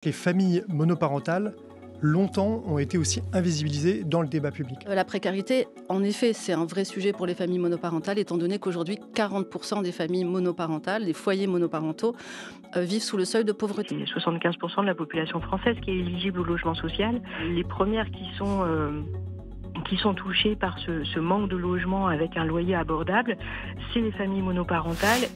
Les familles monoparentales, longtemps, ont été aussi invisibilisées dans le débat public. La précarité, en effet, c'est un vrai sujet pour les familles monoparentales, étant donné qu'aujourd'hui, 40% des familles monoparentales, des foyers monoparentaux, vivent sous le seuil de pauvreté. C'est 75% de la population française qui est éligible au logement social. Les premières qui sont touchées par ce manque de logement avec un loyer abordable, c'est les familles monoparentales.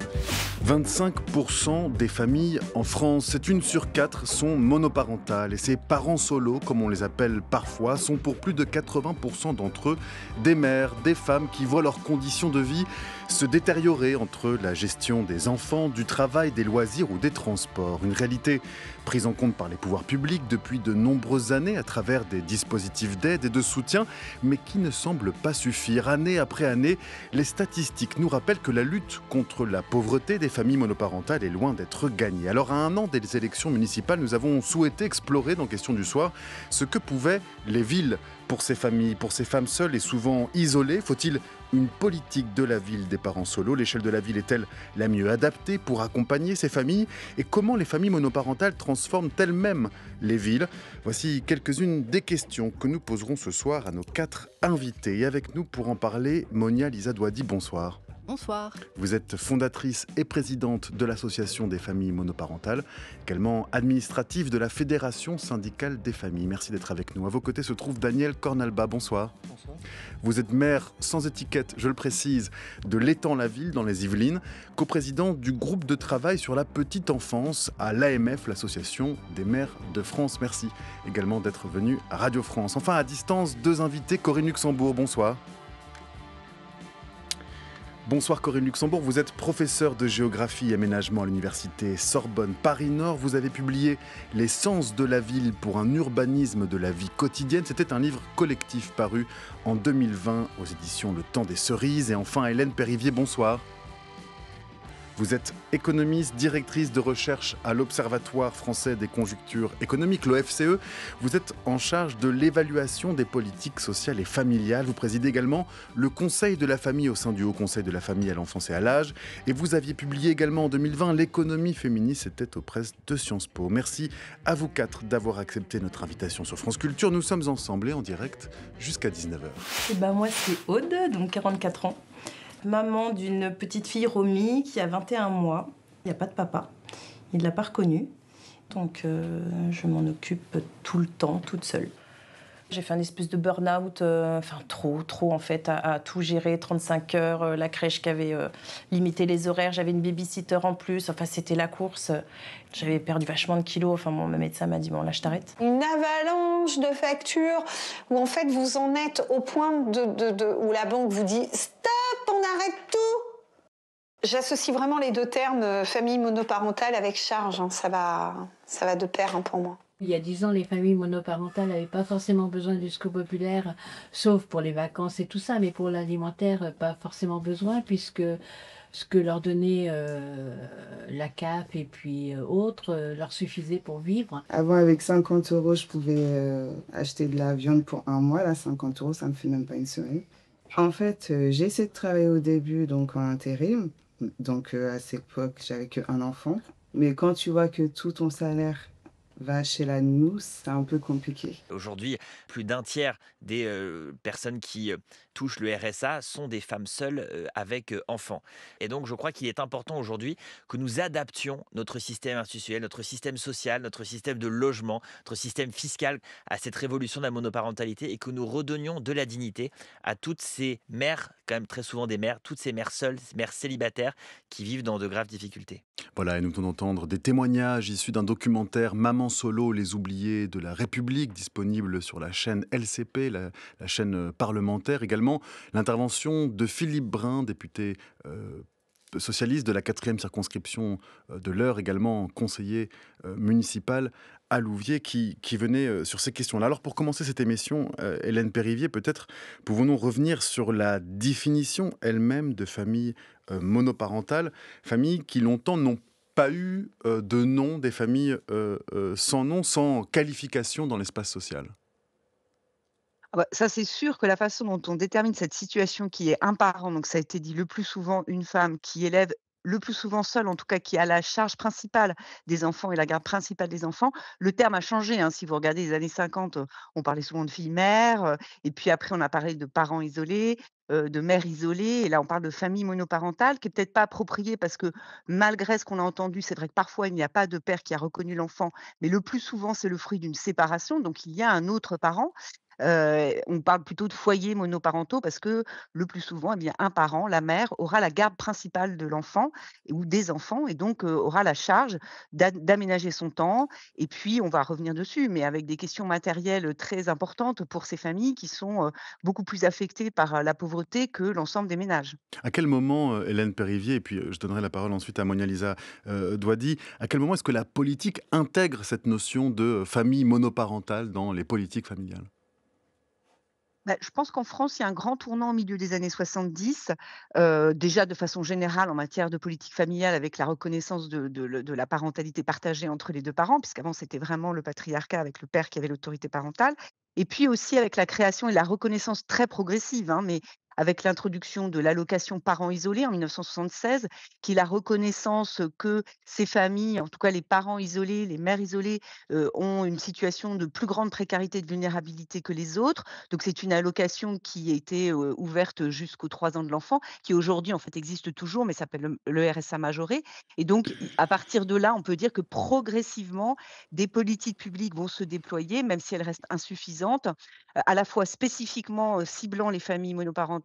25% des familles en France, c'est 1 sur 4, sont monoparentales. Et ces parents solos, comme on les appelle parfois, sont pour plus de 80% d'entre eux des mères, des femmes qui voient leurs conditions de vie se détériorer entre la gestion des enfants, du travail, des loisirs ou des transports. Une réalité prise en compte par les pouvoirs publics depuis de nombreuses années à travers des dispositifs d'aide et de soutien, mais qui ne semble pas suffire. Année après année, les statistiques nous rappellent que la lutte contre la pauvreté des familles monoparentales est loin d'être gagnée. Alors à 1 an des élections municipales, nous avons souhaité explorer dans Question du soir ce que pouvaient les villes pour ces familles, pour ces femmes seules et souvent isolées. Faut-il une politique de la ville des parents solos? L'échelle de la ville est-elle la mieux adaptée pour accompagner ces familles? Et comment les familles monoparentales transforment elles-mêmes les villes? Voici quelques-unes des questions que nous poserons ce soir à nos 4 invités. Et avec nous pour en parler, Monia Lisa Douadi, bonsoir. Bonsoir. Vous êtes fondatrice et présidente de l'Association des familles monoparentales, également administrative de la Fédération syndicale des familles. Merci d'être avec nous. À vos côtés se trouve Daniel Cornalba. Bonsoir. Bonsoir. Vous êtes maire sans étiquette, je le précise, de l'Étang-la-Ville dans les Yvelines, coprésident du groupe de travail sur la petite enfance à l'AMF, l'Association des maires de France. Merci également d'être venu à Radio France. Enfin, à distance, 2 invités. Corinne Luxembourg, bonsoir. Bonsoir Corinne Luxembourg, vous êtes professeure de géographie et aménagement à l'université Sorbonne Paris-Nord. Vous avez publié Les sens de la ville pour un urbanisme de la vie quotidienne. C'était un livre collectif paru en 2020 aux éditions Le Temps des Cerises. Et enfin Hélène Périvier, bonsoir. Vous êtes économiste, directrice de recherche à l'Observatoire français des conjonctures économiques, l'OFCE. Vous êtes en charge de l'évaluation des politiques sociales et familiales. Vous présidez également le Conseil de la famille au sein du Haut Conseil de la famille à l'enfance et à l'âge. Et vous aviez publié également en 2020 L'économie féministe, c'était aux presses de Sciences Po. Merci à vous 4 d'avoir accepté notre invitation sur France Culture. Nous sommes ensemble et en direct jusqu'à 19h. Moi, c'est Aude, donc 44 ans. Maman d'une petite fille, Romy, qui a 21 mois. Il n'y a pas de papa. Il ne l'a pas reconnue. Donc, je m'en occupe tout le temps, toute seule. J'ai fait un espèce de burn-out, trop en fait, à tout gérer, 35 heures, la crèche qui avait limité les horaires, j'avais une baby-sitter en plus, c'était la course. J'avais perdu vachement de kilos, ma médecin m'a dit, bon là je t'arrête. Une avalanche de factures où en fait vous en êtes au point où la banque vous dit « Stop, on arrête tout !» J'associe vraiment les 2 termes, famille monoparentale avec charge, ça va de pair pour moi. Il y a 10 ans, les familles monoparentales n'avaient pas forcément besoin du secours populaire, sauf pour les vacances et tout ça, mais pour l'alimentaire, pas forcément besoin, puisque ce que leur donnait la CAF et puis autres leur suffisait pour vivre. Avant, avec 50 euros, je pouvais acheter de la viande pour 1 mois. Là, 50 euros, ça ne me fait même pas une semaine. En fait, j'ai essayé de travailler au début donc en intérim. Donc, à cette époque, j'avais qu'un enfant. Mais quand tu vois que tout ton salaire va chez la nounou, c'est un peu compliqué. Aujourd'hui, plus d'un tiers des personnes qui touchent le RSA sont des femmes seules avec enfants. Et donc, je crois qu'il est important aujourd'hui que nous adaptions notre système institutionnel, notre système social, notre système de logement, notre système fiscal à cette révolution de la monoparentalité et que nous redonnions de la dignité à toutes ces mères, quand même très souvent des mères, toutes ces mères seules, ces mères célibataires qui vivent dans de graves difficultés. Voilà, et nous venons d'entendre des témoignages issus d'un documentaire Maman Solo, les oubliés de la République, disponible sur la chaîne LCP, la chaîne parlementaire. Également, l'intervention de Philippe Brun, député socialiste de la 4e circonscription de l'Eure, également conseiller municipal à Louviers, qui venait sur ces questions-là. Alors pour commencer cette émission, Hélène Périvier, peut-être pouvons-nous revenir sur la définition elle-même de famille monoparentale, famille qui longtemps n'ont pas eu de nom, des familles sans nom, sans qualification dans l'espace social. Ça, c'est sûr que la façon dont on détermine cette situation qui est un parent, donc ça a été dit le plus souvent, une femme qui élève le plus souvent seule, en tout cas qui a la charge principale des enfants et la garde principale des enfants. Le terme a changé, hein. Si vous regardez les années 50, on parlait souvent de filles-mères, et puis après on a parlé de parents isolés, de mères isolées, et là on parle de famille monoparentale, qui est peut-être pas appropriée parce que malgré ce qu'on a entendu, c'est vrai que parfois il n'y a pas de père qui a reconnu l'enfant, mais le plus souvent c'est le fruit d'une séparation, donc il y a un autre parent. On parle plutôt de foyers monoparentaux parce que le plus souvent, eh bien, un parent, la mère, aura la garde principale de l'enfant ou des enfants, et donc aura la charge d'aménager son temps. Et puis, on va revenir dessus, mais avec des questions matérielles très importantes pour ces familles qui sont beaucoup plus affectées par la pauvreté que l'ensemble des ménages. À quel moment, Hélène Périvier, et puis je donnerai la parole ensuite à Monia Lisa Douadi, à quel moment est-ce que la politique intègre cette notion de famille monoparentale dans les politiques familiales? Bah, je pense qu'en France, il y a un grand tournant au milieu des années 70, déjà de façon générale en matière de politique familiale avec la reconnaissance de la parentalité partagée entre les 2 parents, puisqu'avant c'était vraiment le patriarcat avec le père qui avait l'autorité parentale. Et puis aussi avec la création et la reconnaissance très progressive, hein, mais avec l'introduction de l'allocation parents isolés en 1976, qui est la reconnaissance que ces familles, en tout cas les parents isolés, les mères isolées, ont une situation de plus grande précarité et de vulnérabilité que les autres. Donc c'est une allocation qui a été, ouverte jusqu'aux 3 ans de l'enfant, qui aujourd'hui, en fait, existe toujours, mais s'appelle le RSA majoré. Et donc à partir de là, on peut dire que progressivement, des politiques publiques vont se déployer, même si elles restent insuffisantes, à la fois spécifiquement, ciblant les familles monoparentales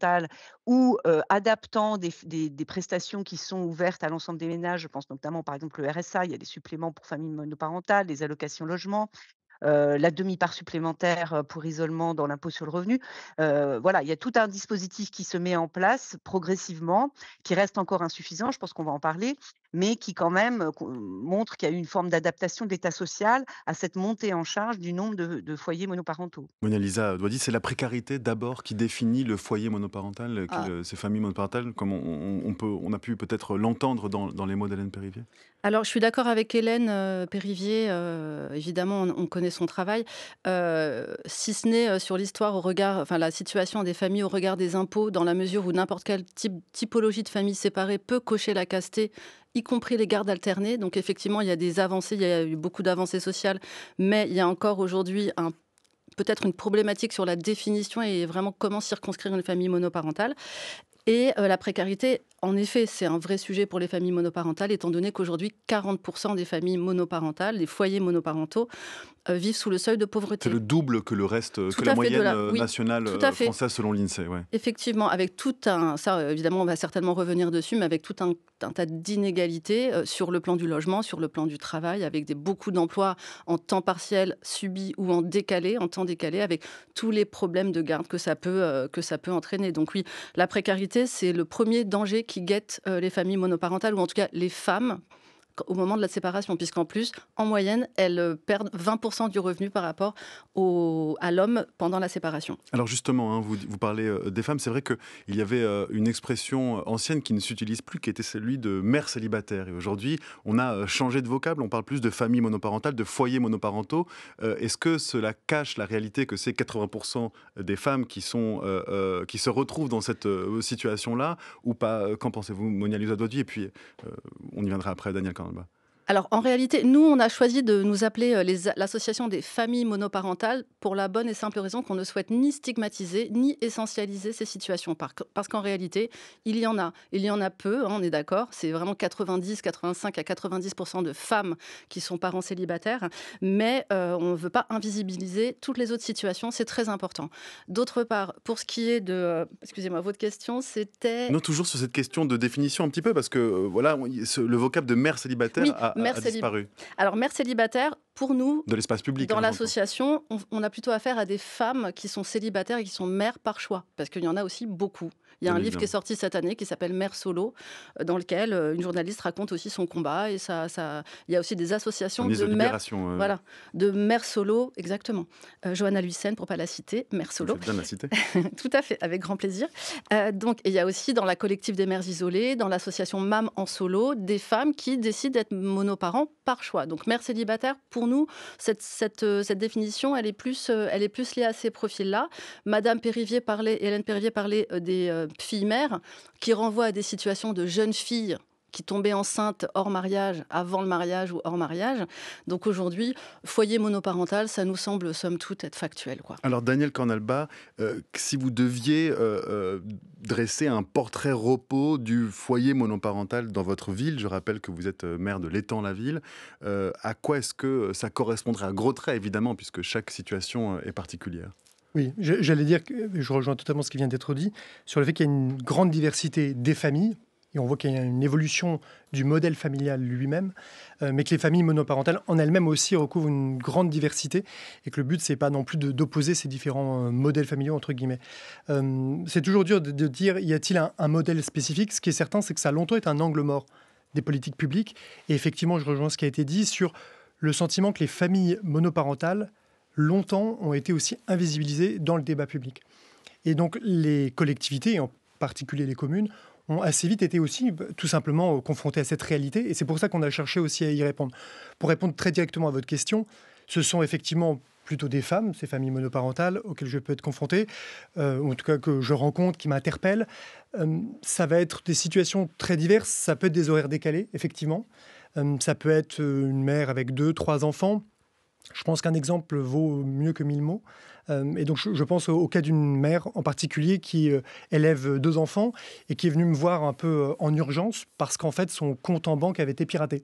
ou, adaptant des prestations qui sont ouvertes à l'ensemble des ménages. Je pense notamment, par exemple, le RSA, il y a des suppléments pour familles monoparentales, des allocations logement. La demi-part supplémentaire, pour isolement dans l'impôt sur le revenu. Voilà, il y a tout un dispositif qui se met en place progressivement, qui reste encore insuffisant, je pense qu'on va en parler, mais qui quand même, montre qu'il y a eu une forme d'adaptation de l'État social à cette montée en charge du nombre de foyers monoparentaux. Monia Lisa Douadi, c'est la précarité d'abord qui définit le foyer monoparental, Ah. ces familles monoparentales, comme on a pu peut-être l'entendre dans les mots d'Hélène Périvier? Alors, je suis d'accord avec Hélène Périvier. Évidemment, on connaît son travail. Si ce n'est sur l'histoire au regard, enfin la situation des familles au regard des impôts, dans la mesure où n'importe quelle typologie de famille séparée peut cocher la castée, y compris les gardes alternées. Donc, effectivement, il y a des avancées, il y a eu beaucoup d'avancées sociales, mais il y a encore aujourd'hui peut-être une problématique sur la définition et vraiment comment circonscrire une famille monoparentale. Et la précarité, en effet, c'est un vrai sujet pour les familles monoparentales, étant donné qu'aujourd'hui, 40% des familles monoparentales, des foyers monoparentaux, vivent sous le seuil de C'est pauvreté. le double que le reste, que Tout la à fait, moyenne oui, nationale tout à fait. française selon l'INSEE. Ouais. Effectivement, avec tout un... Ça, évidemment, on va certainement revenir dessus, mais avec tout un tas d'inégalités sur le plan du logement, sur le plan du travail, avec beaucoup d'emplois en temps partiel subis ou en temps décalé, avec tous les problèmes de garde que ça peut entraîner. Donc oui, la précarité, c'est le premier danger qui guette les familles monoparentales, ou en tout cas les femmes, au moment de la séparation, puisqu'en plus, en moyenne, elles perdent 20% du revenu par rapport à l'homme pendant la séparation. Alors justement, hein, vous parlez des femmes, c'est vrai qu'il y avait une expression ancienne qui ne s'utilise plus, qui était celui de mère célibataire. Et aujourd'hui, on a changé de vocable, on parle plus de famille monoparentale, de foyers monoparentaux. Est-ce que cela cache la réalité que c'est 80% des femmes qui se retrouvent dans cette situation-là, ou pas? Qu'en pensez-vous, Monia Lisa Douadi? Et puis, on y viendra après, Daniel Cornelba. Alors, en réalité, nous, on a choisi de nous appeler l'association des familles monoparentales pour la bonne et simple raison qu'on ne souhaite ni stigmatiser, ni essentialiser ces situations. Parce qu'en réalité, il y en a peu, hein, on est d'accord. C'est vraiment 85 à 90% de femmes qui sont parents célibataires. Mais on ne veut pas invisibiliser toutes les autres situations, c'est très important. D'autre part, pour ce qui est de... excusez-moi, votre question, c'était... Non, toujours sur cette question de définition un petit peu, parce que voilà, le vocable de mère célibataire Oui, a disparu. Alors, mère célibataire, pour nous, De l'espace public. dans hein, l'association, on a plutôt affaire à des femmes qui sont célibataires et qui sont mères par choix, parce qu'il y en a aussi beaucoup. Il y a Bien un livre évidemment. qui est sorti cette année qui s'appelle Mère solo, dans lequel une journaliste raconte aussi son combat. Et il y a aussi des associations Un livre de de mères, libération. voilà, de mères solo, exactement. Johanna Luisen, pour pas la citer, Mère Ça me solo. fait bien de la citer. Tout à fait, avec grand plaisir. Donc, et il y a aussi dans la collective des mères isolées, dans l'association MAM en solo, des femmes qui décident d'être monoparents par choix. Donc, mère célibataire, pour nous, cette définition, elle est plus liée à ces profils-là. Hélène Périvier parlait des filles mères qui renvoient à des situations de jeunes filles qui tombaient enceintes hors mariage, avant le mariage ou hors mariage. Donc aujourd'hui, foyer monoparental, ça nous semble, somme toute, être factuel, quoi. Alors Daniel Cornalba, si vous deviez dresser un portrait repos du foyer monoparental dans votre ville, je rappelle que vous êtes maire de l'Étang-la-Ville, à quoi est-ce que ça correspondrait? À gros traits, évidemment, puisque chaque situation est particulière. Oui, j'allais dire que je rejoins totalement ce qui vient d'être dit sur le fait qu'il y a une grande diversité des familles. Et on voit qu'il y a une évolution du modèle familial lui-même, mais que les familles monoparentales en elles-mêmes aussi recouvrent une grande diversité et que le but, c'est pas non plus d'opposer ces différents modèles familiaux, entre guillemets. C'est toujours dur de dire, y a-t-il un modèle spécifique? Ce qui est certain, c'est que ça a longtemps été un angle mort des politiques publiques. Et effectivement, je rejoins ce qui a été dit sur le sentiment que les familles monoparentales, longtemps, ont été aussi invisibilisées dans le débat public. Et donc, les collectivités, et en particulier les communes, ont assez vite été aussi tout simplement confrontés à cette réalité. Et c'est pour ça qu'on a cherché aussi à y répondre. Pour répondre très directement à votre question, ce sont effectivement plutôt des femmes, ces familles monoparentales, auxquelles je peux être confronté, ou en tout cas que je rencontre, qui m'interpellent. Ça va être des situations très diverses. Ça peut être des horaires décalés, effectivement. Ça peut être une mère avec 2, 3 enfants. Je pense qu'un exemple vaut mieux que 1000 mots. Et donc, je pense au cas d'une mère en particulier qui élève 2 enfants et qui est venue me voir un peu en urgence parce qu'en fait, son compte en banque avait été piraté.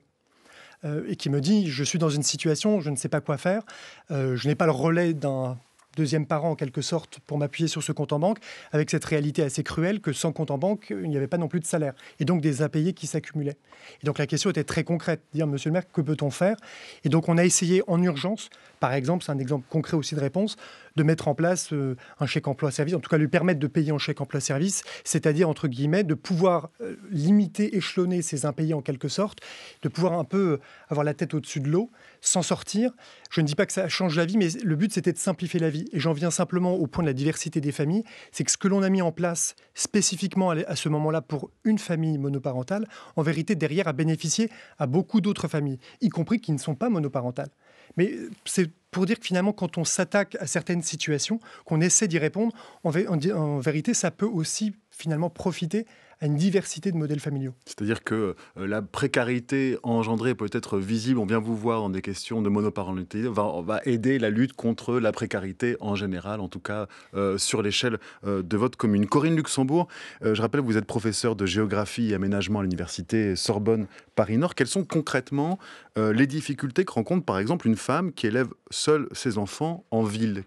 Et qui me dit, je suis dans une situation, je ne sais pas quoi faire. Je n'ai pas le relais d'un deuxième parent, en quelque sorte, pour m'appuyer sur ce compte en banque, avec cette réalité assez cruelle que sans compte en banque, il n'y avait pas non plus de salaire. Et donc des impayés qui s'accumulaient. Et donc la question était très concrète, dire, monsieur le maire, que peut-on faire? Et donc on a essayé en urgence, par exemple, c'est un exemple concret aussi de réponse, de mettre en place un chèque emploi-service, en tout cas lui permettre de payer en chèque emploi-service, c'est-à-dire, entre guillemets, de pouvoir limiter, échelonner ces impayés en quelque sorte, de pouvoir un peu avoir la tête au-dessus de l'eau, s'en sortir. Je ne dis pas que ça change la vie, mais le but, c'était de simplifier la vie. Et j'en viens simplement au point de la diversité des familles, c'est que ce que l'on a mis en place spécifiquement à ce moment-là pour une famille monoparentale, en vérité, derrière, a bénéficié à beaucoup d'autres familles, y compris qui ne sont pas monoparentales. Mais c'est pour dire que finalement, quand on s'attaque à certaines situations, qu'on essaie d'y répondre, en vérité, ça peut aussi finalement profiter à une diversité de modèles familiaux. C'est-à-dire que la précarité engendrée peut être visible, on vient vous voir dans des questions de monoparentalité, va aider la lutte contre la précarité en général, en tout cas sur l'échelle de votre commune. Corinne Luxembourg, je rappelle que vous êtes professeure de géographie et aménagement à l'université Sorbonne Paris-Nord. Quelles sont concrètement les difficultés que rencontre par exemple une femme qui élève seule ses enfants en ville?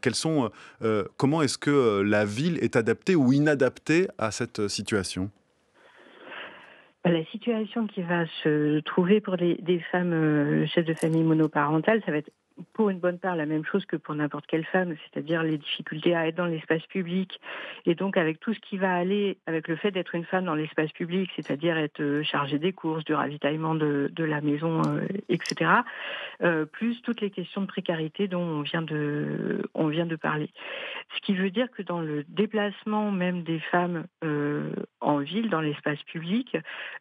Comment est-ce que la ville est adaptée ou inadaptée à cette situation? La situation qui va se trouver pour des femmes chefs de famille monoparentales, ça va être pour une bonne part la même chose que pour n'importe quelle femme, c'est-à-dire les difficultés à être dans l'espace public. Et donc avec tout ce qui va aller avec le fait d'être une femme dans l'espace public, c'est-à-dire être chargée des courses, du ravitaillement de la maison, etc., plus toutes les questions de précarité dont on vient de parler. Ce qui veut dire que dans le déplacement même des femmes en ville, dans l'espace public,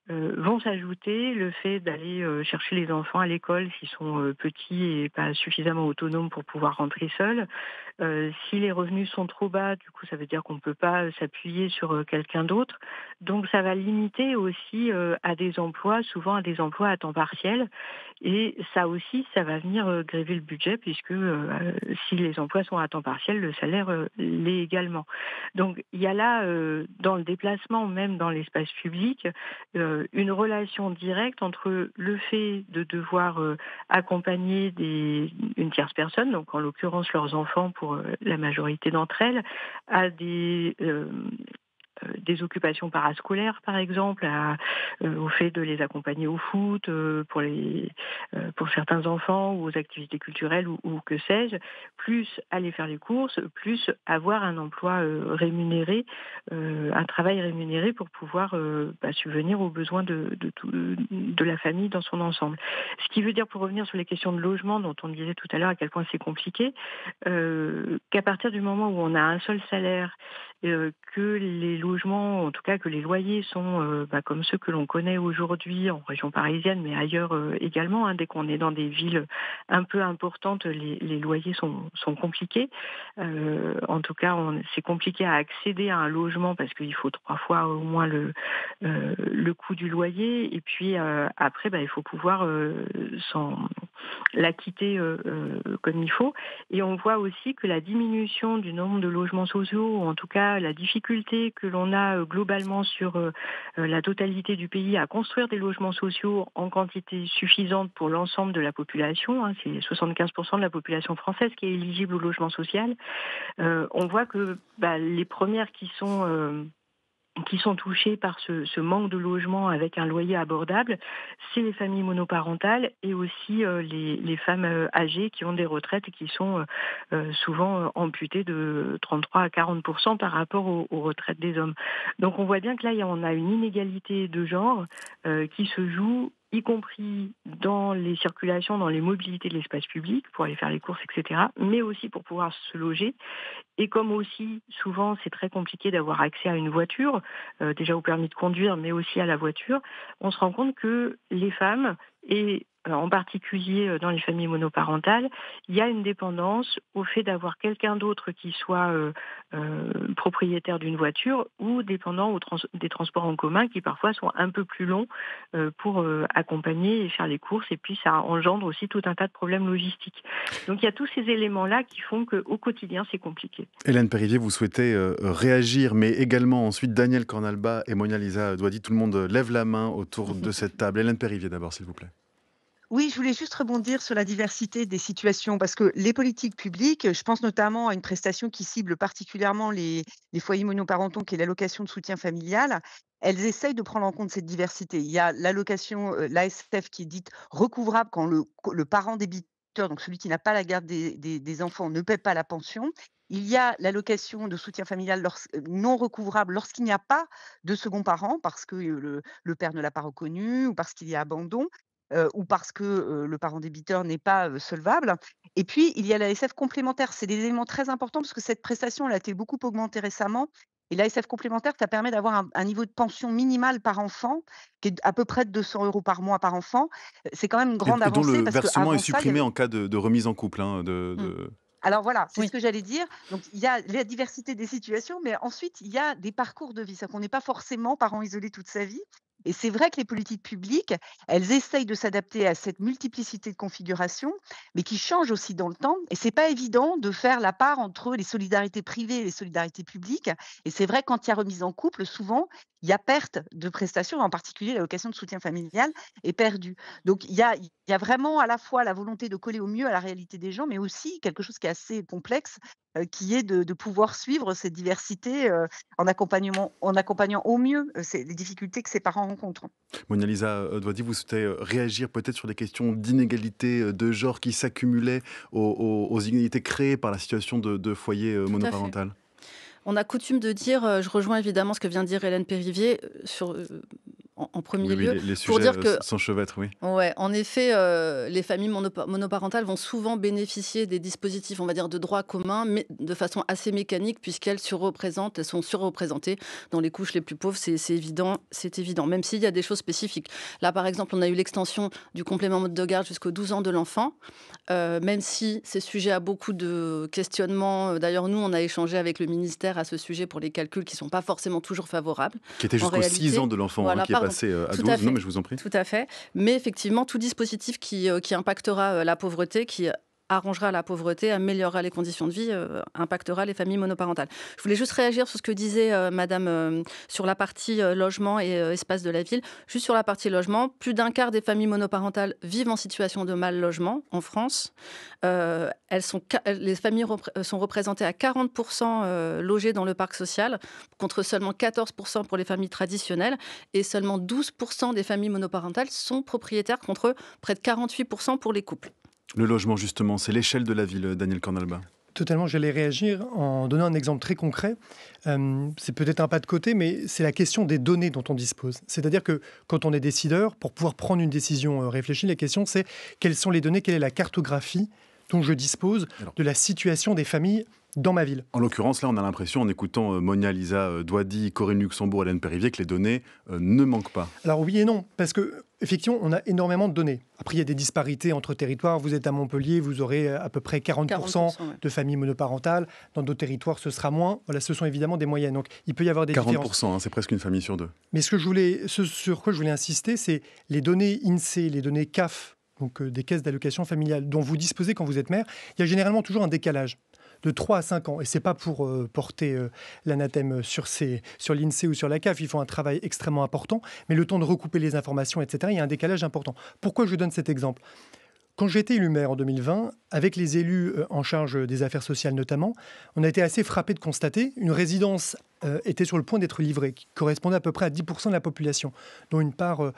vont s'ajouter le fait d'aller chercher les enfants à l'école s'ils sont petits et pas suffisamment autonomes pour pouvoir rentrer seuls. Si les revenus sont trop bas, du coup, ça veut dire qu'on ne peut pas s'appuyer sur quelqu'un d'autre. Donc, ça va limiter aussi à des emplois, souvent à des emplois à temps partiel. Et ça aussi, ça va venir gréver le budget puisque si les emplois sont à temps partiel, le salaire l'est également. Donc, il y a là, dans le déplacement, même dans l'espace public, une relation directe entre le fait de devoir accompagner une tierce personne, donc en l'occurrence leurs enfants pour la majorité d'entre elles, à des occupations parascolaires, par exemple, au fait de les accompagner au foot pour certains enfants ou aux activités culturelles ou que sais-je, plus aller faire les courses, plus avoir un emploi rémunéré, un travail rémunéré pour pouvoir subvenir aux besoins de la famille dans son ensemble. Ce qui veut dire, pour revenir sur les questions de logement dont on disait tout à l'heure à quel point c'est compliqué, qu'à partir du moment où on a un seul salaire, que les logements logements, en tout cas que les loyers sont comme ceux que l'on connaît aujourd'hui en région parisienne, mais ailleurs également. Dès qu'on est dans des villes un peu importantes, les loyers sont compliqués. En tout cas, c'est compliqué à accéder à un logement parce qu'il faut 3 fois au moins le coût du loyer. Et puis après, il faut pouvoir l'acquitter comme il faut. Et on voit aussi que la diminution du nombre de logements sociaux, ou en tout cas la difficulté que l'on a globalement sur la totalité du pays à construire des logements sociaux en quantité suffisante pour l'ensemble de la population, c'est 75% de la population française qui est éligible au logement social, on voit que les premières qui sont touchées par ce manque de logement avec un loyer abordable, c'est les familles monoparentales et aussi les femmes âgées qui ont des retraites et qui sont souvent amputées de 33 à 40% par rapport aux retraites des hommes. Donc on voit bien que là, on a une inégalité de genre qui se joue, y compris dans les circulations, dans les mobilités de l'espace public, pour aller faire les courses, etc., mais aussi pour pouvoir se loger. Et comme aussi, souvent, c'est très compliqué d'avoir accès à une voiture, déjà au permis de conduire, mais aussi à la voiture, on se rend compte que les femmes, et en particulier dans les familles monoparentales, il y a une dépendance au fait d'avoir quelqu'un d'autre qui soit propriétaire d'une voiture ou dépendant des transports en commun qui parfois sont un peu plus longs pour accompagner et faire les courses. Et puis ça engendre aussi tout un tas de problèmes logistiques. Donc il y a tous ces éléments-là qui font qu'au quotidien, c'est compliqué. Hélène Périvier, vous souhaitez réagir, mais également ensuite Daniel Cornalba et Mona-Lisa Douady. Tout le monde lève la main autour de cette table. Hélène Périvier d'abord, s'il vous plaît. Oui, je voulais juste rebondir sur la diversité des situations parce que les politiques publiques, je pense notamment à une prestation qui cible particulièrement les foyers monoparentaux, qui est l'allocation de soutien familial. Elles essayent de prendre en compte cette diversité. Il y a l'allocation, l'ASF, qui est dite recouvrable quand le parent débiteur, donc celui qui n'a pas la garde des enfants, ne paie pas la pension. Il y a l'allocation de soutien familial non recouvrable lorsqu'il n'y a pas de second parent, parce que le père ne l'a pas reconnu ou parce qu'il y a abandon. Ou parce que le parent débiteur n'est pas solvable. Et puis, il y a l'ASF complémentaire. C'est des éléments très importants parce que cette prestation elle a été beaucoup augmentée récemment. Et l'ASF complémentaire, ça permet d'avoir un niveau de pension minimal par enfant qui est à peu près de 200 € par mois par enfant. C'est quand même une grande Et dont avancée le parce versement est ça, supprimé en cas de remise en couple. Alors voilà, c'est Oui. ce que j'allais dire. Donc il y a la diversité des situations, mais ensuite il y a des parcours de vie. C'est-à-dire qu'on n'est pas forcément parent isolé toute sa vie. Et c'est vrai que les politiques publiques, elles essayent de s'adapter à cette multiplicité de configurations, mais qui changent aussi dans le temps. Et c'est pas évident de faire la part entre les solidarités privées et les solidarités publiques. Et c'est vrai, quand il y a remise en couple, souvent, il y a perte de prestations, en particulier l'allocation de soutien familial est perdue. Donc il y a vraiment à la fois la volonté de coller au mieux à la réalité des gens, mais aussi quelque chose qui est assez complexe, qui est de pouvoir suivre cette diversité en accompagnant au mieux les difficultés que ces parents rencontrent. Mona-Lisa Douady, vous souhaitez réagir peut-être sur des questions d'inégalité de genre qui s'accumulaient aux inégalités créées par la situation de foyer monoparental. On a coutume de dire, je rejoins évidemment ce que vient de dire Hélène Périvier, en premier lieu, les pour sujets dire que s'enchevêtrent, oui. ouais, en effet, les familles monoparentales vont souvent bénéficier des dispositifs, on va dire, de droit commun, mais de façon assez mécanique, puisqu'elles elles sont surreprésentées dans les couches les plus pauvres. C'est évident, même s'il y a des choses spécifiques. Là, par exemple, on a eu l'extension du complément de garde jusqu'aux 12 ans de l'enfant, même si c'est sujet à beaucoup de questionnements. D'ailleurs, nous, on a échangé avec le ministère à ce sujet pour les calculs qui ne sont pas forcément toujours favorables. Qui était jusqu'aux 6 ans de l'enfant, voilà, qui est passé à 12. Non, mais je vous en prie. Tout à fait. Mais effectivement, tout dispositif qui impactera la pauvreté, qui arrangera la pauvreté, améliorera les conditions de vie, impactera les familles monoparentales. Je voulais juste réagir sur ce que disait Madame sur la partie logement et espace de la ville. Juste sur la partie logement, plus d'un quart des familles monoparentales vivent en situation de mal logement en France. Les familles sont représentées à 40% logées dans le parc social, contre seulement 14% pour les familles traditionnelles, et seulement 12% des familles monoparentales sont propriétaires, contre près de 48% pour les couples. Le logement, justement, c'est l'échelle de la ville, Daniel Cornalba. Totalement, j'allais réagir en donnant un exemple très concret. C'est peut-être un pas de côté, mais c'est la question des données dont on dispose. C'est-à-dire que quand on est décideur, pour pouvoir prendre une décision réfléchie, la question c'est quelles sont les données, quelle est la cartographie dont je dispose Alors. de la situation des familles dans ma ville. En l'occurrence, là, on a l'impression, en écoutant Monia Lisa Douadi, Corinne Luxembourg, Hélène Périvier, que les données ne manquent pas. Alors oui et non, parce que effectivement, on a énormément de données. Après, il y a des disparités entre territoires. Vous êtes à Montpellier, vous aurez à peu près 40% ouais. de familles monoparentales. Dans d'autres territoires, ce sera moins. Voilà, ce sont évidemment des moyennes. Donc, il peut y avoir des différences. 40%, c'est presque une famille sur deux. Mais ce sur quoi je voulais insister, c'est les données INSEE, les données CAF, donc des caisses d'allocation familiale, dont vous disposez quand vous êtes mère. Il y a généralement toujours un décalage de 3 à 5 ans. Et ce n'est pas pour porter l'anathème sur l'INSEE ou sur la CAF. Ils font un travail extrêmement important. Mais le temps de recouper les informations, etc., il y a un décalage important. Pourquoi je donne cet exemple ? Quand j'ai été élu maire en 2020, avec les élus en charge des affaires sociales notamment, on a été assez frappés de constater une résidence était sur le point d'être livrée, qui correspondait à peu près à 10% de la population, dont une part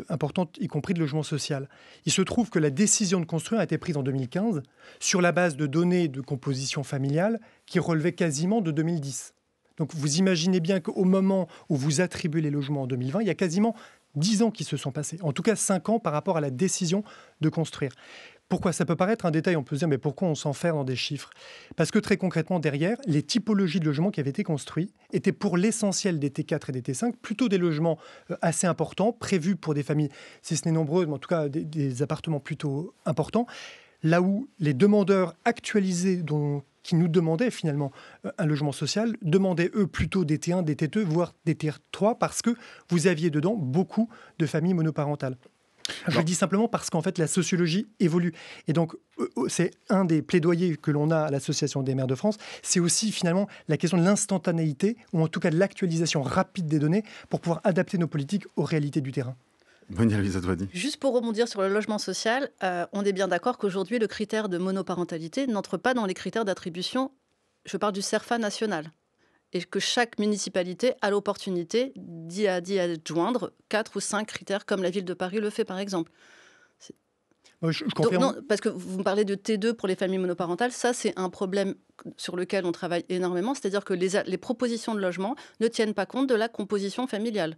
importante, y compris de logement social. Il se trouve que la décision de construire a été prise en 2015 sur la base de données de composition familiale qui relevaient quasiment de 2010. Donc vous imaginez bien qu'au moment où vous attribuez les logements en 2020, il y a quasiment 10 ans qui se sont passés, en tout cas 5 ans par rapport à la décision de construire. Pourquoi ? Ça peut paraître un détail, on peut se dire, mais pourquoi on s'enferme dans des chiffres ? Parce que très concrètement, derrière, les typologies de logements qui avaient été construits étaient pour l'essentiel des T4 et des T5, plutôt des logements assez importants, prévus pour des familles, si ce n'est nombreuses, mais en tout cas des appartements plutôt importants, là où les demandeurs actualisés qui nous demandaient finalement un logement social, demandaient eux plutôt des T1, des T2, voire des T3, parce que vous aviez dedans beaucoup de familles monoparentales. Je le dis simplement parce qu'en fait, la sociologie évolue. Et donc, c'est un des plaidoyers que l'on a à l'Association des maires de France. C'est aussi finalement la question de l'instantanéité, ou en tout cas de l'actualisation rapide des données pour pouvoir adapter nos politiques aux réalités du terrain. Monia Lisa Douadi. Juste pour rebondir sur le logement social, on est bien d'accord qu'aujourd'hui, le critère de monoparentalité n'entre pas dans les critères d'attribution. Je parle du CERFA national. Et que chaque municipalité a l'opportunité d'y adjoindre 4 ou 5 critères, comme la ville de Paris le fait, par exemple. Je confirme. Donc, non, parce que vous me parlez de T2 pour les familles monoparentales, ça, c'est un problème sur lequel on travaille énormément, c'est-à-dire que les propositions de logement ne tiennent pas compte de la composition familiale.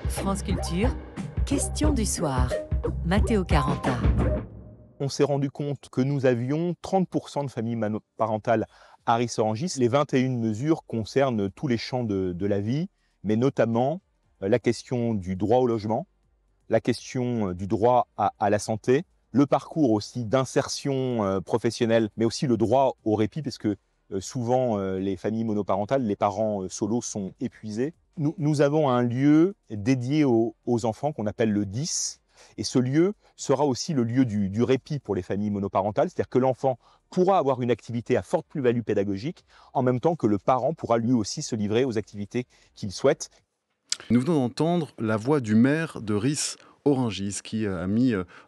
France Culture, question du soir. Matteo Caranta. On s'est rendu compte que nous avions 30% de familles monoparentales à Ris-Orangis. Les 21 mesures concernent tous les champs de la vie, mais notamment la question du droit au logement, la question du droit à la santé, le parcours aussi d'insertion professionnelle, mais aussi le droit au répit, parce que souvent les familles monoparentales, les parents solos sont épuisés. Nous avons un lieu dédié aux enfants qu'on appelle le 10, et ce lieu sera aussi le lieu du répit pour les familles monoparentales, c'est-à-dire que l'enfant pourra avoir une activité à forte plus-value pédagogique, en même temps que le parent pourra lui aussi se livrer aux activités qu'il souhaite. Nous venons d'entendre la voix du maire de Ris-Orangis qui a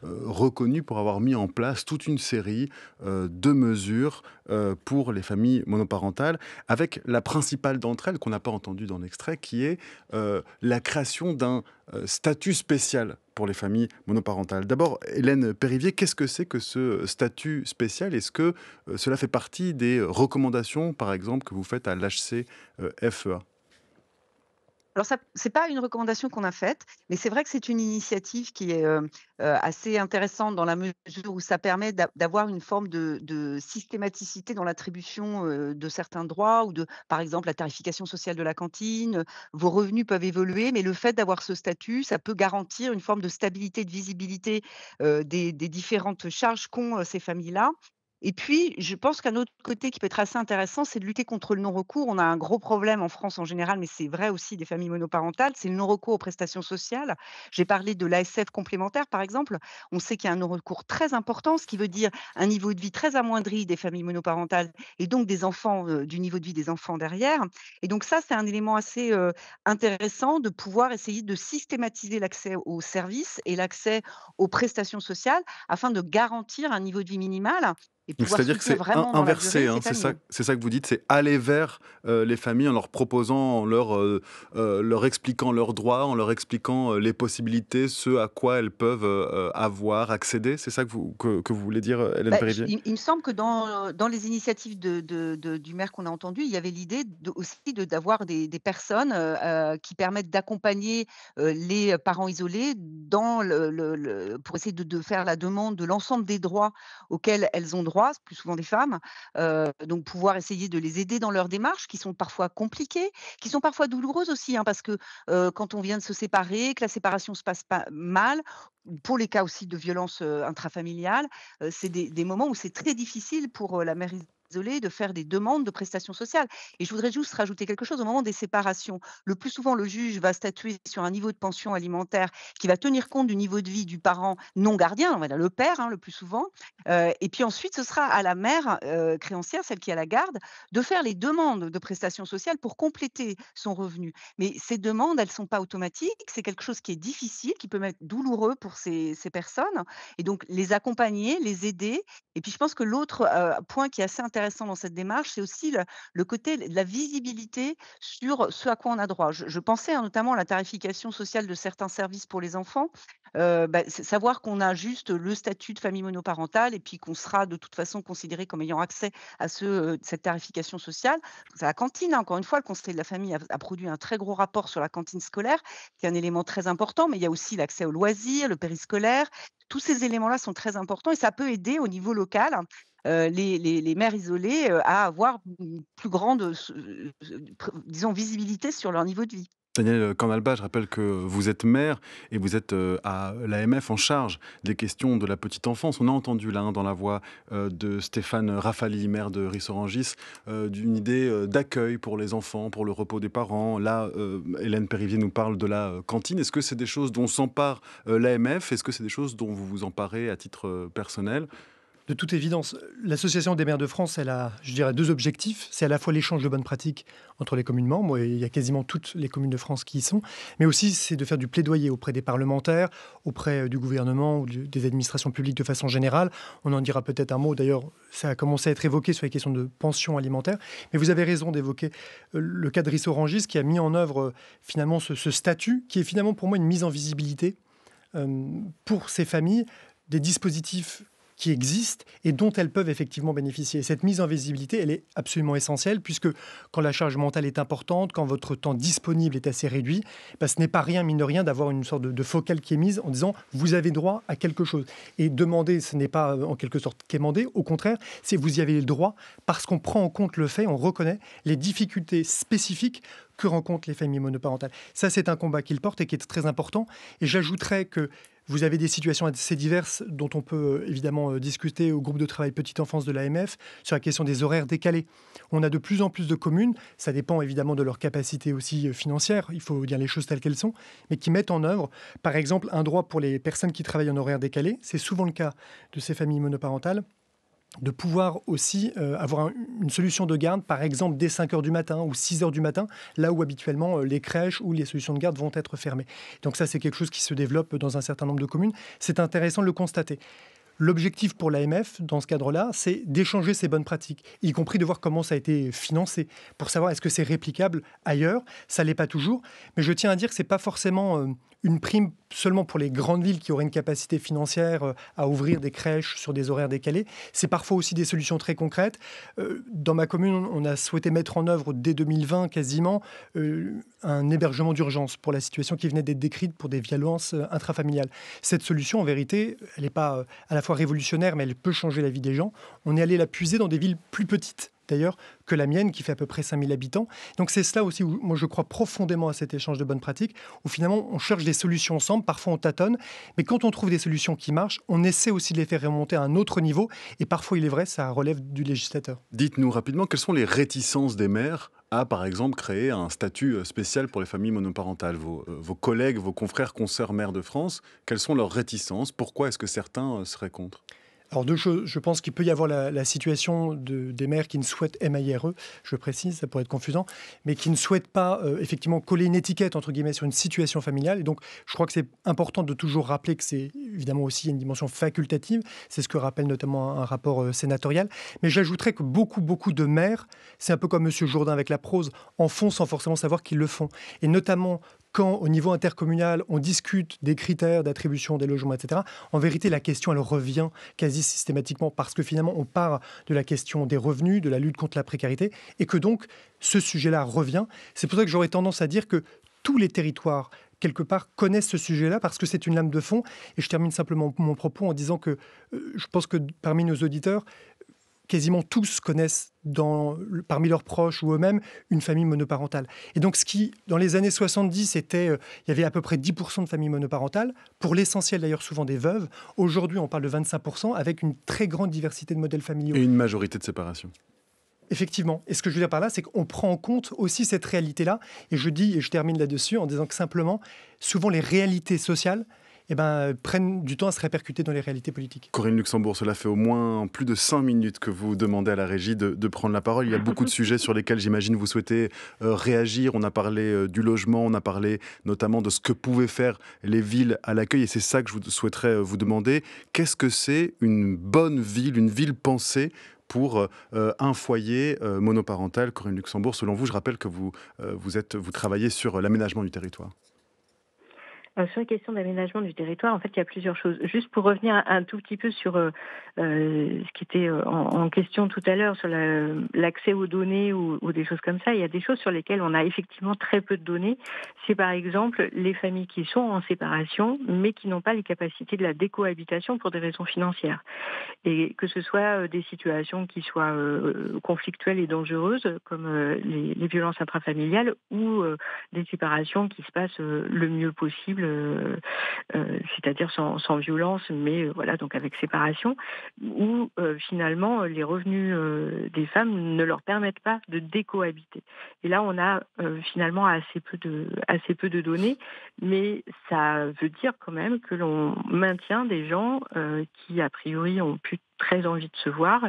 reconnu pour avoir mis en place toute une série de mesures pour les familles monoparentales, avec la principale d'entre elles, qu'on n'a pas entendue dans l'extrait, qui est la création d'un statut spécial pour les familles monoparentales. D'abord, Hélène Périvier, qu'est-ce que c'est que ce statut spécial ? Est-ce que cela fait partie des recommandations, par exemple, que vous faites à l'HCFEA ? Alors, ce n'est pas une recommandation qu'on a faite, mais c'est vrai que c'est une initiative qui est assez intéressante dans la mesure où ça permet d'avoir une forme de systématicité dans l'attribution de certains droits ou par exemple, la tarification sociale de la cantine. Vos revenus peuvent évoluer, mais le fait d'avoir ce statut, ça peut garantir une forme de stabilité, de visibilité des différentes charges qu'ont ces familles-là. Et puis, je pense qu'un autre côté qui peut être assez intéressant, c'est de lutter contre le non-recours. On a un gros problème en France en général, mais c'est vrai aussi des familles monoparentales, c'est le non-recours aux prestations sociales. J'ai parlé de l'ASF complémentaire, par exemple. On sait qu'il y a un non-recours très important, ce qui veut dire un niveau de vie très amoindri des familles monoparentales et donc des enfants, du niveau de vie des enfants derrière. Et donc ça, c'est un élément assez intéressant de pouvoir essayer de systématiser l'accès aux services et l'accès aux prestations sociales afin de garantir un niveau de vie minimal. et Donc, pouvoir c'est-à-dire que soutenir c'est vraiment dans la inversé, durée hein, ces familles. c'est ça que vous dites, c'est aller vers les familles en leur proposant, leur expliquant leurs droits, en leur expliquant les possibilités, ce à quoi elles peuvent avoir, accéder. C'est ça que vous voulez dire, Hélène Bah, Périvier? il me semble que dans les initiatives du maire qu'on a entendu, il y avait l'idée aussi d'avoir des personnes qui permettent d'accompagner les parents isolés dans pour essayer de faire la demande de l'ensemble des droits auxquels elles ont droit, c'est plus souvent des femmes. Donc pouvoir essayer de les aider dans leurs démarches qui sont parfois compliquées, qui sont parfois douloureuses aussi, hein, parce que quand on vient de se séparer, que la séparation se passe pas mal, pour les cas aussi de violences intrafamiliales, c'est des moments où c'est très difficile pour la mère isolée de faire des demandes de prestations sociales. Et je voudrais juste rajouter quelque chose au moment des séparations. Le plus souvent, le juge va statuer sur un niveau de pension alimentaire qui va tenir compte du niveau de vie du parent non gardien, on va dire le père, hein, le plus souvent. Et puis ensuite, ce sera à la mère créancière, celle qui a la garde, de faire les demandes de prestations sociales pour compléter son revenu. Mais ces demandes, elles ne sont pas automatiques. C'est quelque chose qui est difficile, qui peut être douloureux pour ces personnes. Et donc, les accompagner, les aider. Et puis, je pense que l'autre point qui est assez intéressant dans cette démarche, c'est aussi le côté de la visibilité sur ce à quoi on a droit. Je pensais notamment à la tarification sociale de certains services pour les enfants. C'est savoir qu'on a juste le statut de famille monoparentale et puis qu'on sera de toute façon considéré comme ayant accès à cette tarification sociale. C'est la cantine, hein, encore une fois, le Conseil de la famille a produit un très gros rapport sur la cantine scolaire, qui est un élément très important, mais il y a aussi l'accès aux loisirs, le périscolaire. Tous ces éléments-là sont très importants et ça peut aider au niveau local les mères isolées à avoir une plus grande, disons, visibilité sur leur niveau de vie. Daniel Cornalba, je rappelle que vous êtes maire et vous êtes à l'AMF en charge des questions de la petite enfance. On a entendu là dans la voix de Stéphane Rafali, maire de Ris-Orangis, d'une idée d'accueil pour les enfants, pour le repos des parents. Là, Hélène Périvier nous parle de la cantine. Est-ce que c'est des choses dont s'empare l'AMF? Est-ce que c'est des choses dont vous vous emparez à titre personnel? De toute évidence, l'Association des maires de France, elle a, je dirais, deux objectifs. C'est à la fois l'échange de bonnes pratiques entre les communes membres, et il y a quasiment toutes les communes de France qui y sont, mais aussi c'est de faire du plaidoyer auprès des parlementaires, auprès du gouvernement ou des administrations publiques de façon générale. On en dira peut-être un mot, d'ailleurs, ça a commencé à être évoqué sur les questions de pension alimentaire, mais vous avez raison d'évoquer le cas de Ris-Orangis qui a mis en œuvre finalement ce statut, qui est finalement pour moi une mise en visibilité pour ces familles, des dispositifs qui existent et dont elles peuvent effectivement bénéficier. Cette mise en visibilité, elle est absolument essentielle puisque quand la charge mentale est importante, quand votre temps disponible est assez réduit, ce n'est pas rien, mine de rien, d'avoir une sorte de focale qui est mise en disant « vous avez droit à quelque chose ». Et demander, ce n'est pas en quelque sorte quémander, au contraire, c'est vous y avez le droit parce qu'on prend en compte le fait, on reconnaît les difficultés spécifiques que rencontrent les familles monoparentales. Ça, c'est un combat qu'ils portent et qui est très important. Et j'ajouterais que vous avez des situations assez diverses dont on peut évidemment discuter au groupe de travail petite enfance de l'AMF sur la question des horaires décalés. On a de plus en plus de communes, ça dépend évidemment de leur capacité aussi financière, il faut dire les choses telles qu'elles sont, mais qui mettent en œuvre, par exemple, un droit pour les personnes qui travaillent en horaire décalé. C'est souvent le cas de ces familles monoparentales, de pouvoir aussi avoir une solution de garde, par exemple dès 5 heures du matin ou 6 heures du matin, là où habituellement les crèches ou les solutions de garde vont être fermées. Donc ça, c'est quelque chose qui se développe dans un certain nombre de communes. C'est intéressant de le constater. L'objectif pour l'AMF, dans ce cadre-là, c'est d'échanger ces bonnes pratiques, y compris de voir comment ça a été financé, pour savoir est-ce que c'est réplicable ailleurs. Ça ne l'est pas toujours, mais je tiens à dire que ce n'est pas forcément une prime seulement pour les grandes villes qui auraient une capacité financière à ouvrir des crèches sur des horaires décalés. C'est parfois aussi des solutions très concrètes. Dans ma commune, on a souhaité mettre en œuvre dès 2020 quasiment un hébergement d'urgence pour la situation qui venait d'être décrite pour des violences intrafamiliales. Cette solution, en vérité, elle n'est pas à la fois révolutionnaire, mais elle peut changer la vie des gens. On est allé la puiser dans des villes plus petites, d'ailleurs, que la mienne, qui fait à peu près 5000 habitants. Donc c'est cela aussi où moi je crois profondément à cet échange de bonnes pratiques, où finalement on cherche des solutions ensemble, parfois on tâtonne, mais quand on trouve des solutions qui marchent, on essaie aussi de les faire remonter à un autre niveau, et parfois il est vrai, ça relève du législateur. Dites-nous rapidement, quelles sont les réticences des maires à, par exemple, créer un statut spécial pour les familles monoparentales? Vos collègues, vos confrères, consoeurs maires de France, quelles sont leurs réticences? Pourquoi est-ce que certains seraient contre? Alors deux choses, je pense qu'il peut y avoir la situation des mères qui ne souhaitent, MAIRE, je précise, ça pourrait être confusant, mais qui ne souhaitent pas effectivement coller une étiquette entre guillemets sur une situation familiale. Et donc je crois que c'est important de toujours rappeler que c'est évidemment aussi une dimension facultative, c'est ce que rappelle notamment un rapport sénatorial. Mais j'ajouterais que beaucoup de mères, c'est un peu comme Monsieur Jourdain avec la prose, en font sans forcément savoir qu'ils le font. Et notamment quand, au niveau intercommunal, on discute des critères d'attribution des logements, etc., en vérité, la question, elle revient quasi systématiquement parce que finalement, on part de la question des revenus, de la lutte contre la précarité, et que donc, ce sujet-là revient. C'est pour ça que j'aurais tendance à dire que tous les territoires, quelque part, connaissent ce sujet-là parce que c'est une lame de fond. Et je termine simplement mon propos en disant que je pense que parmi nos auditeurs, quasiment tous connaissent parmi leurs proches ou eux-mêmes une famille monoparentale. Et donc, ce qui, dans les années 70, il y avait à peu près 10% de familles monoparentales, pour l'essentiel d'ailleurs souvent des veuves. Aujourd'hui, on parle de 25%, avec une très grande diversité de modèles familiaux. Et une majorité de séparation. Effectivement. Et ce que je veux dire par là, c'est qu'on prend en compte aussi cette réalité-là. Et je termine là-dessus en disant que simplement, souvent les réalités sociales prennent du temps à se répercuter dans les réalités politiques. Corinne Luxembourg, cela fait au moins plus de 5 minutes que vous demandez à la régie de prendre la parole. Il y a beaucoup de sujets sur lesquels j'imagine vous souhaitez réagir. On a parlé du logement, on a parlé notamment de ce que pouvaient faire les villes à l'accueil. Et c'est ça que je souhaiterais vous demander. Qu'est-ce que c'est une bonne ville, une ville pensée pour un foyer monoparental? Corinne Luxembourg, selon vous, je rappelle que vous travaillez sur l'aménagement du territoire. Sur la question d'aménagement du territoire, en fait, il y a plusieurs choses. Juste pour revenir un tout petit peu sur ce qui était en question tout à l'heure, sur l'accès aux données ou des choses comme ça, il y a des choses sur lesquelles on a effectivement très peu de données. C'est par exemple les familles qui sont en séparation, mais qui n'ont pas les capacités de la décohabitation pour des raisons financières. Et que ce soit des situations qui soient conflictuelles et dangereuses, comme les violences intrafamiliales, ou des séparations qui se passent le mieux possible, c'est-à-dire sans violence, mais voilà, donc avec séparation, où finalement les revenus des femmes ne leur permettent pas de décohabiter. Et là, on a finalement assez peu de données, mais ça veut dire quand même que l'on maintient des gens qui, a priori, ont plus très envie de se voir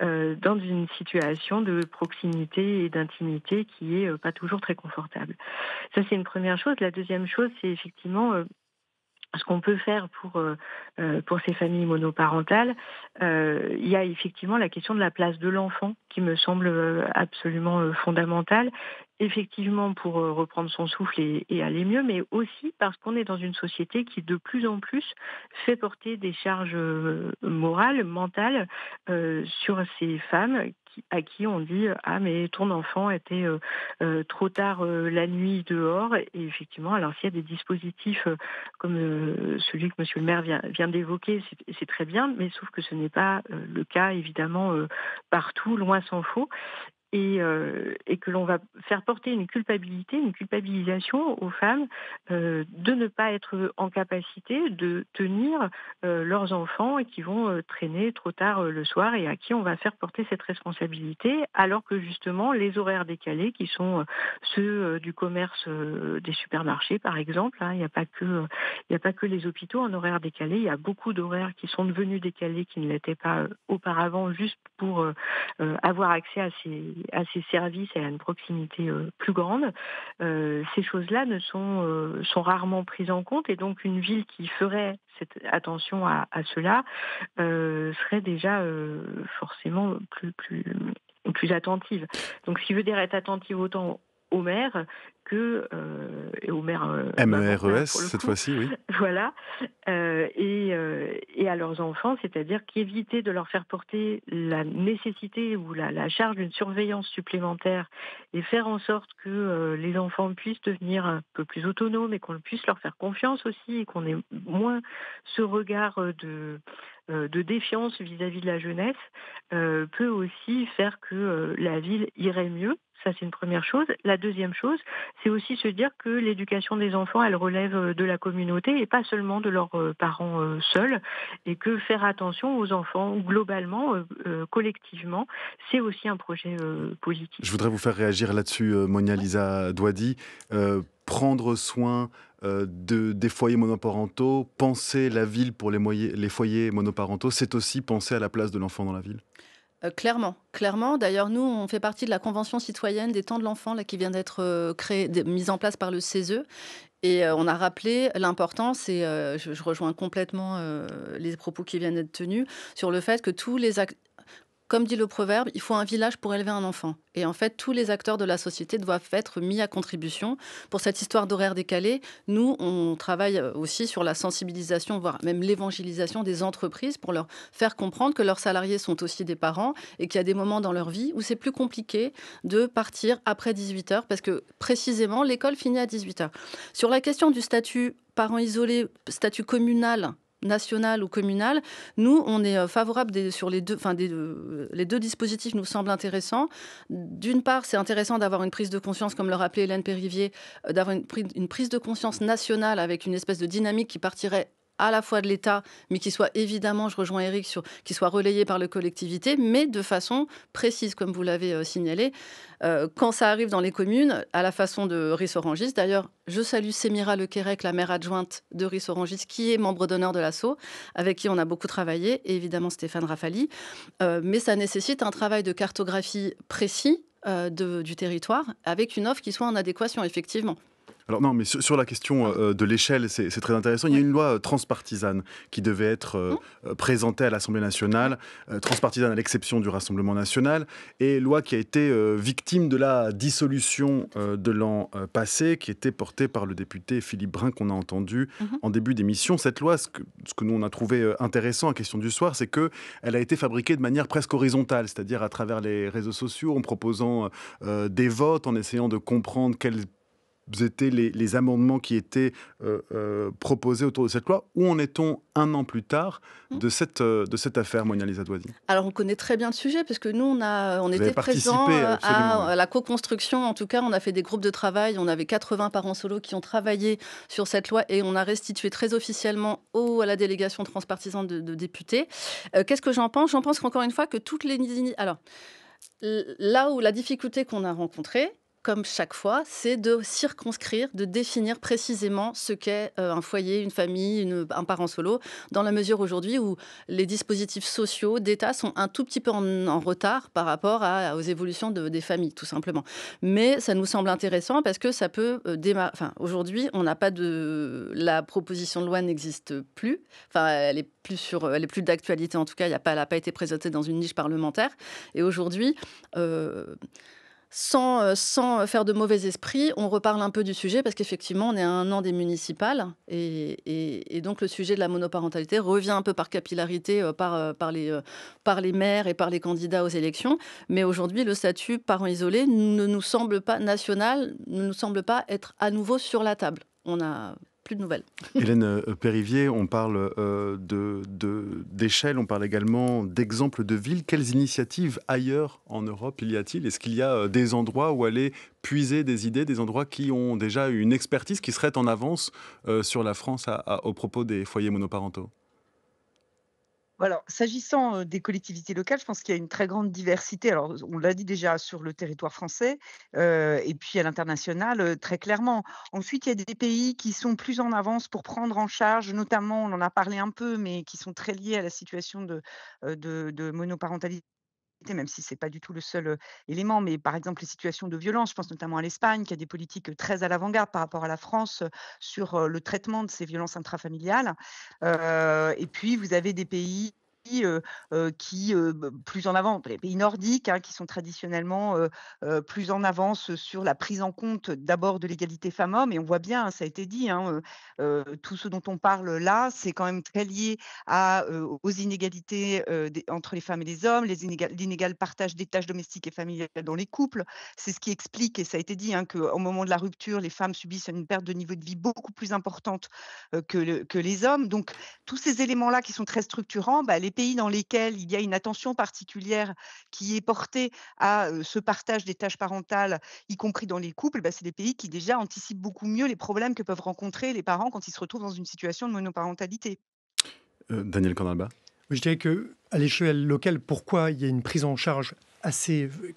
dans une situation de proximité et d'intimité qui est pas toujours très confortable. Ça, c'est une première chose. La deuxième chose, c'est effectivement ce qu'on peut faire pour ces familles monoparentales. Il y a effectivement la question de la place de l'enfant qui me semble absolument fondamentale. Effectivement, pour reprendre son souffle et aller mieux, mais aussi parce qu'on est dans une société qui de plus en plus fait porter des charges morales, mentales sur ces femmes à qui on dit « Ah, mais ton enfant était trop tard la nuit dehors ». Et effectivement, alors s'il y a des dispositifs comme celui que monsieur le maire vient d'évoquer, c'est très bien, mais sauf que ce n'est pas le cas, évidemment, partout, loin s'en faut. Et que l'on va faire porter une culpabilisation aux femmes de ne pas être en capacité de tenir leurs enfants et qui vont traîner trop tard le soir et à qui on va faire porter cette responsabilité, alors que justement les horaires décalés, qui sont ceux du commerce des supermarchés par exemple, il n'y a pas que les hôpitaux en horaires décalés, il y a beaucoup d'horaires qui sont devenus décalés qui ne l'étaient pas auparavant, juste pour avoir accès à ces services et à une proximité plus grande. Ces choses-là sont rarement prises en compte, et donc une ville qui ferait cette attention à cela serait déjà forcément plus attentive. Donc ce qui veut dire être attentive autant aux maires que et aux maires MERES cette fois-ci, oui. Voilà, et à leurs enfants, c'est-à-dire qu'éviter de leur faire porter la nécessité ou la charge d'une surveillance supplémentaire et faire en sorte que les enfants puissent devenir un peu plus autonomes et qu'on puisse leur faire confiance aussi et qu'on ait moins ce regard de défiance vis-à-vis de la jeunesse peut aussi faire que la ville irait mieux. Ça, c'est une première chose. La deuxième chose, c'est aussi se dire que l'éducation des enfants, elle relève de la communauté et pas seulement de leurs parents seuls, et que faire attention aux enfants globalement, collectivement, c'est aussi un projet positif. Je voudrais vous faire réagir là-dessus, Monia Lisa Douadi. Prendre soin des foyers monoparentaux, penser la ville pour les foyers monoparentaux, c'est aussi penser à la place de l'enfant dans la ville. Clairement, clairement. D'ailleurs, nous, on fait partie de la Convention citoyenne des temps de l'enfant là, qui vient d'être mise en place par le CESE. Et on a rappelé l'importance, et je rejoins complètement les propos qui viennent d'être tenus, sur le fait que tous les acteurs, comme dit le proverbe, il faut un village pour élever un enfant. Et en fait, tous les acteurs de la société doivent être mis à contribution. Pour cette histoire d'horaire décalé, nous, on travaille aussi sur la sensibilisation, voire même l'évangélisation des entreprises pour leur faire comprendre que leurs salariés sont aussi des parents et qu'il y a des moments dans leur vie où c'est plus compliqué de partir après 18 heures parce que précisément, l'école finit à 18 heures. Sur la question du statut parent isolé, statut communal, national ou communal, nous, on est favorable sur les deux, les deux dispositifs nous semblent intéressants. D'une part, c'est intéressant d'avoir une prise de conscience, comme le rappelait Hélène Périvier, d'avoir une prise de conscience nationale avec une espèce de dynamique qui partirait à la fois de l'État, mais qui soit évidemment, je rejoins Eric, qui soit relayé par les collectivités, mais de façon précise, comme vous l'avez signalé. Quand ça arrive dans les communes, à la façon de Ris-Orangis, d'ailleurs, je salue Sémira Lequérec, la maire adjointe de Ris-Orangis, qui est membre d'honneur de l'ASSO, avec qui on a beaucoup travaillé, et évidemment Stéphane Rafali. Mais ça nécessite un travail de cartographie précis du territoire, avec une offre qui soit en adéquation, effectivement. Alors non, mais sur la question de l'échelle, c'est très intéressant. Il y a une loi transpartisane qui devait être présentée à l'Assemblée nationale, transpartisane à l'exception du Rassemblement national, et loi qui a été victime de la dissolution de l'an passé, qui était portée par le député Philippe Brun, qu'on a entendu en début d'émission. Cette loi, ce que nous on a trouvé intéressant à Question du soir, c'est qu'elle a été fabriquée de manière presque horizontale, c'est-à-dire à travers les réseaux sociaux, en proposant des votes, en essayant de comprendre quels étaient les amendements qui étaient proposés autour de cette loi. Où en est-on un an plus tard de cette affaire, Monia Lisa Douadi? Alors, on connaît très bien le sujet, parce que nous, on Vous était avez présents participé, absolument, à la co-construction. En tout cas, on a fait des groupes de travail. On avait 80 parents solo qui ont travaillé sur cette loi, et on a restitué très officiellement à la délégation transpartisane de députés. Qu'est-ce que j'en pense? J'en pense qu'encore une fois, que toutes les... Alors, là où la difficulté qu'on a rencontrée, comme chaque fois, c'est de circonscrire, de définir précisément ce qu'est un foyer, une famille, un parent solo, dans la mesure aujourd'hui où les dispositifs sociaux d'État sont un tout petit peu en retard par rapport aux évolutions des familles, tout simplement. Mais ça nous semble intéressant parce que ça peut démarrer... Enfin, aujourd'hui, on n'a pas de... La proposition de loi n'existe plus. Enfin, elle est plus d'actualité, en tout cas. Elle n'a pas été présentée dans une niche parlementaire. Et aujourd'hui... Sans faire de mauvais esprit, on reparle un peu du sujet parce qu'effectivement, on est à un an des municipales et donc le sujet de la monoparentalité revient un peu par capillarité par les maires et par les candidats aux élections. Mais aujourd'hui, le statut parent isolé ne nous semble pas national, ne nous semble pas être à nouveau sur la table. On n'a plus de nouvelles. Hélène Périvier, on parle d'échelle, on parle également d'exemples de villes. Quelles initiatives ailleurs en Europe y a-t-il? Est-ce qu'il y a des endroits où aller puiser des idées, des endroits qui ont déjà une expertise qui serait en avance sur la France au propos des foyers monoparentaux? Alors, s'agissant des collectivités locales, je pense qu'il y a une très grande diversité. Alors, on l'a dit déjà sur le territoire français et puis à l'international, très clairement. Ensuite, il y a des pays qui sont plus en avance pour prendre en charge, notamment, on en a parlé un peu, mais qui sont très liés à la situation de monoparentalité, même si ce n'est pas du tout le seul élément, mais par exemple les situations de violence, je pense notamment à l'Espagne, qui a des politiques très à l'avant-garde par rapport à la France sur le traitement de ces violences intrafamiliales. Et puis, vous avez des pays plus en avant, les pays nordiques, hein, qui sont traditionnellement plus en avance sur la prise en compte d'abord de l'égalité femmes-hommes. Et on voit bien, hein, ça a été dit, hein, tout ce dont on parle là, c'est quand même très lié aux inégalités entre les femmes et les hommes, l'inégal partage des tâches domestiques et familiales dans les couples. C'est ce qui explique, et ça a été dit, hein, qu'au moment de la rupture, les femmes subissent une perte de niveau de vie beaucoup plus importante que les hommes. Donc, tous ces éléments-là qui sont très structurants, les pays dans lesquels il y a une attention particulière qui est portée à ce partage des tâches parentales, y compris dans les couples, c'est des pays qui déjà anticipent beaucoup mieux les problèmes que peuvent rencontrer les parents quand ils se retrouvent dans une situation de monoparentalité. Daniel Cornalba. Je dirais qu'à l'échelle locale, pourquoi il y a une prise en charge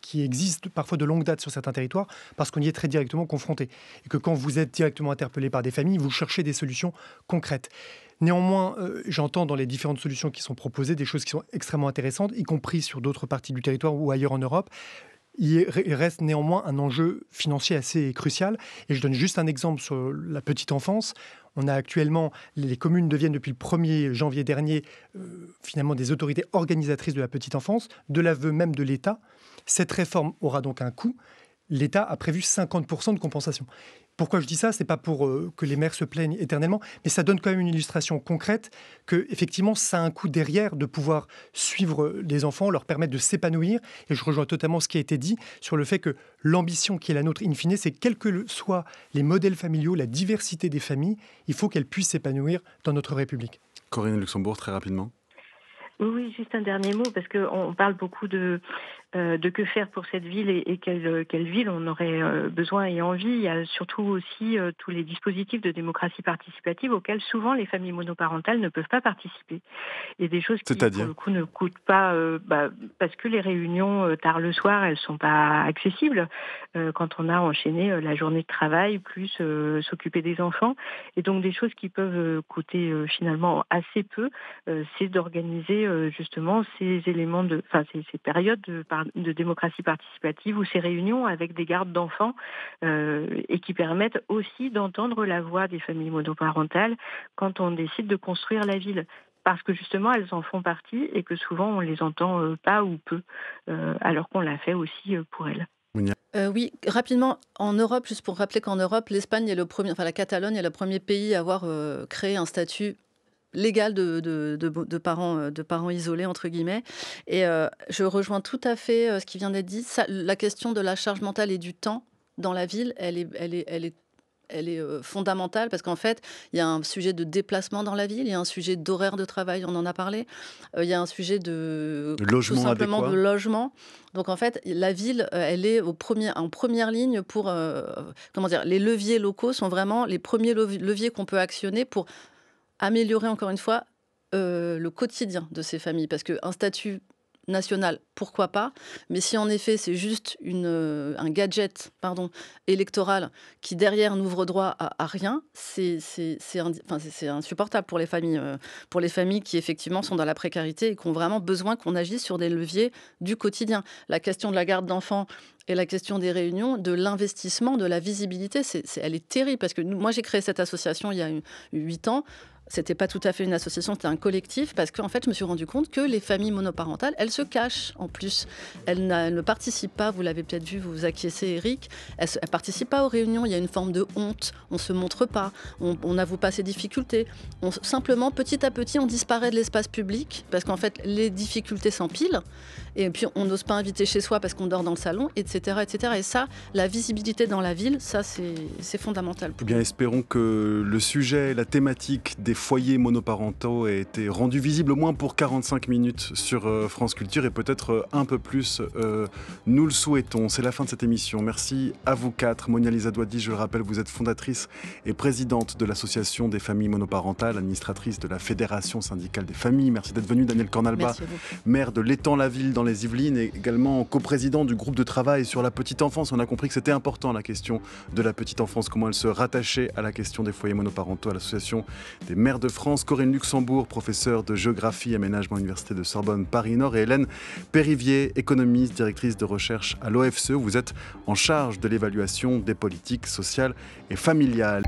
qui existe parfois de longue date sur certains territoires, parce qu'on y est très directement confronté. Et que quand vous êtes directement interpellé par des familles, vous cherchez des solutions concrètes. Néanmoins, j'entends dans les différentes solutions qui sont proposées des choses qui sont extrêmement intéressantes, y compris sur d'autres parties du territoire ou ailleurs en Europe. Il reste néanmoins un enjeu financier assez crucial. Et je donne juste un exemple sur la petite enfance. On a actuellement, les communes deviennent depuis le 1er janvier dernier finalement des autorités organisatrices de la petite enfance, de l'aveu même de l'État. Cette réforme aura donc un coût. L'État a prévu 50% de compensation. Pourquoi je dis ça ? Ce n'est pas pour que les mères se plaignent éternellement, mais ça donne quand même une illustration concrète que, effectivement, ça a un coût derrière de pouvoir suivre les enfants, leur permettre de s'épanouir. Et je rejoins totalement ce qui a été dit sur le fait que l'ambition qui est la nôtre, in fine, c'est quels que soient les modèles familiaux, la diversité des familles, il faut qu'elles puissent s'épanouir dans notre République. Corinne Luxembourg, très rapidement. Oui, juste un dernier mot, parce qu'on parle beaucoup de que faire pour cette ville et quelle ville on aurait besoin et envie. Il y a surtout aussi tous les dispositifs de démocratie participative auxquels souvent les familles monoparentales ne peuvent pas participer. Et des choses qui, pour le coup, ne coûtent pas, parce que les réunions tard le soir, elles ne sont pas accessibles quand on a enchaîné la journée de travail, plus s'occuper des enfants. Et donc des choses qui peuvent coûter finalement assez peu, c'est d'organiser justement ces éléments ces périodes de démocratie participative ou ces réunions avec des gardes d'enfants et qui permettent aussi d'entendre la voix des familles monoparentales quand on décide de construire la ville. Parce que justement, elles en font partie et que souvent, on ne les entend pas ou peu, alors qu'on l'a fait aussi pour elles. Oui, rapidement, en Europe, juste pour rappeler qu'en Europe, l'Espagne est la Catalogne est le premier pays à avoir créé un statut légal de parents isolés, entre guillemets. Et je rejoins tout à fait ce qui vient d'être dit. La question de la charge mentale et du temps dans la ville, elle est fondamentale parce qu'en fait, il y a un sujet de déplacement dans la ville, il y a un sujet d'horaire de travail, on en a parlé, il y a un sujet de logement tout simplement adéquat. de logement. Donc en fait, la ville, elle est en première ligne pour, les leviers locaux sont vraiment les premiers leviers qu'on peut actionner pour améliorer encore une fois le quotidien de ces familles. Parce qu'un statut national, pourquoi pas, mais si en effet c'est juste un gadget électoral qui derrière n'ouvre droit à rien, c'est insupportable pour les familles qui effectivement sont dans la précarité et qui ont vraiment besoin qu'on agisse sur des leviers du quotidien. La question de la garde d'enfants et la question des réunions, de l'investissement, de la visibilité, elle est terrible parce que moi j'ai créé cette association il y a 8 ans. C'était pas tout à fait une association, c'était un collectif, parce qu'en fait, je me suis rendu compte que les familles monoparentales, elles se cachent en plus. Elles ne participent pas, vous l'avez peut-être vu, vous vous acquiescez, Eric, elles ne participent pas aux réunions, il y a une forme de honte, on ne se montre pas, on n'avoue pas ses difficultés. Simplement, petit à petit, on disparaît de l'espace public, parce qu'en fait, les difficultés s'empilent, et puis on n'ose pas inviter chez soi parce qu'on dort dans le salon, etc., etc. Et ça, la visibilité dans la ville, ça, c'est fondamental. Eh bien, espérons que le sujet, la thématique des foyers monoparentaux ait été rendu visible au moins pour 45 minutes sur France Culture et peut-être un peu plus, nous le souhaitons. C'est la fin de cette émission. Merci à vous quatre. Monia Lisa Douadi, je le rappelle, vous êtes fondatrice et présidente de l'Association des familles monoparentales, administratrice de la Fédération syndicale des familles. Merci d'être venu. Daniel Cornalba, maire de l'Étang-la-Ville dans les Yvelines et également coprésident du groupe de travail sur la petite enfance. On a compris que c'était important la question de la petite enfance, comment elle se rattachait à la question des foyers monoparentaux, à l'Association des maires de France. Corinne Luxembourg, professeure de géographie et aménagement à l'Université de Sorbonne Paris-Nord, et Hélène Périvier, économiste, directrice de recherche à l'OFCE. Vous êtes en charge de l'évaluation des politiques sociales et familiales.